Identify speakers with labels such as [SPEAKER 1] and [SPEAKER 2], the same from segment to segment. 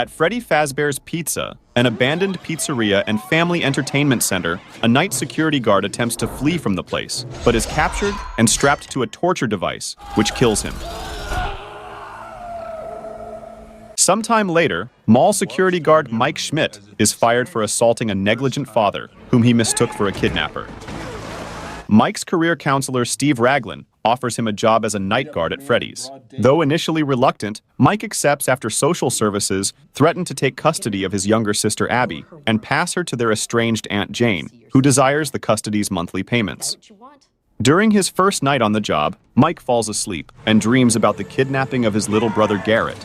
[SPEAKER 1] At Freddy Fazbear's Pizza, an abandoned pizzeria and family entertainment center, a night security guard attempts to flee from the place, but is captured and strapped to a torture device, which kills him. Sometime later, mall security guard Mike Schmidt is fired for assaulting a negligent father, whom he mistook for a kidnapper. Mike's career counselor Steve Raglan offers him a job as a night guard at Freddy's. Though initially reluctant, Mike accepts after social services threaten to take custody of his younger sister Abby and pass her to their estranged Aunt Jane, who desires the custody's monthly payments. During his first night on the job, Mike falls asleep and dreams about the kidnapping of his little brother Garrett.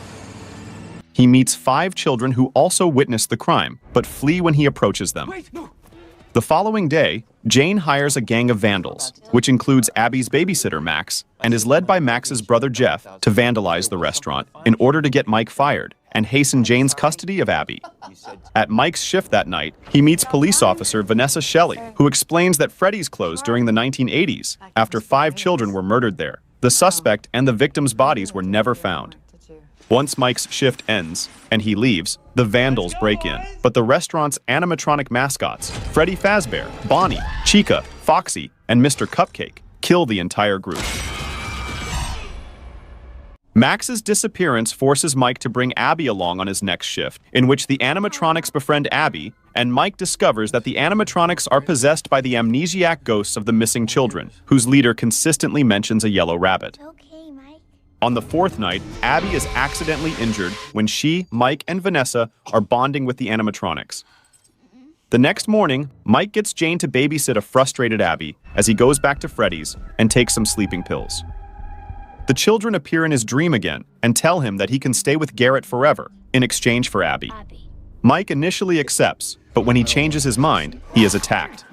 [SPEAKER 1] He meets 5 children who also witness the crime, but flee when he approaches them. The following day, Jane hires a gang of vandals, which includes Abby's babysitter Max, and is led by Max's brother Jeff to vandalize the restaurant in order to get Mike fired and hasten Jane's custody of Abby. At Mike's shift that night, he meets police officer Vanessa Shelley, who explains that Freddy's closed during the 1980s after 5 children were murdered there. The suspect and the victims' bodies were never found. Once Mike's shift ends and he leaves, the vandals break in, but the restaurant's animatronic mascots, Freddy Fazbear, Bonnie, Chica, Foxy, and Mr. Cupcake, kill the entire group. Max's disappearance forces Mike to bring Abby along on his next shift, in which the animatronics befriend Abby, and Mike discovers that the animatronics are possessed by the amnesiac ghosts of the missing children, whose leader consistently mentions a yellow rabbit. On the 4th night, Abby is accidentally injured when she, Mike, and Vanessa are bonding with the animatronics. The next morning, Mike gets Jane to babysit a frustrated Abby as he goes back to Freddy's and takes some sleeping pills. The children appear in his dream again and tell him that he can stay with Garrett forever in exchange for Abby. Mike initially accepts, but when he changes his mind, he is attacked.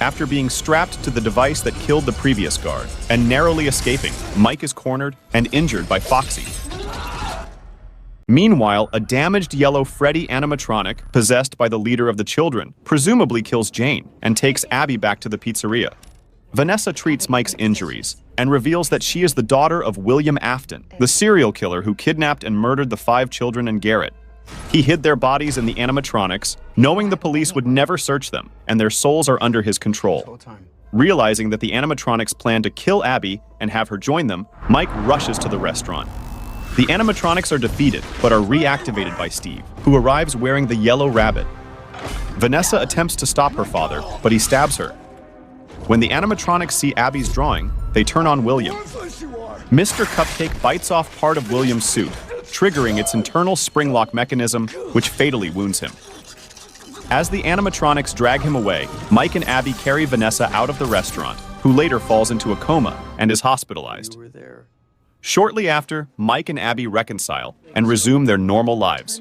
[SPEAKER 1] After being strapped to the device that killed the previous guard and narrowly escaping, Mike is cornered and injured by Foxy. Meanwhile, a damaged yellow Freddy animatronic, possessed by the leader of the children, presumably kills Jane and takes Abby back to the pizzeria. Vanessa treats Mike's injuries and reveals that she is the daughter of William Afton, the serial killer who kidnapped and murdered the 5 children and Garrett. He hid their bodies in the animatronics, knowing the police would never search them, and their souls are under his control. Realizing that the animatronics plan to kill Abby and have her join them, Mike rushes to the restaurant. The animatronics are defeated, but are reactivated by Steve, who arrives wearing the yellow rabbit. Vanessa attempts to stop her father, but he stabs her. When the animatronics see Abby's drawing, they turn on William. Mr. Cupcake bites off part of William's suit, triggering its internal spring lock mechanism, which fatally wounds him. As the animatronics drag him away, Mike and Abby carry Vanessa out of the restaurant, who later falls into a coma and is hospitalized. Shortly after, Mike and Abby reconcile and resume their normal lives.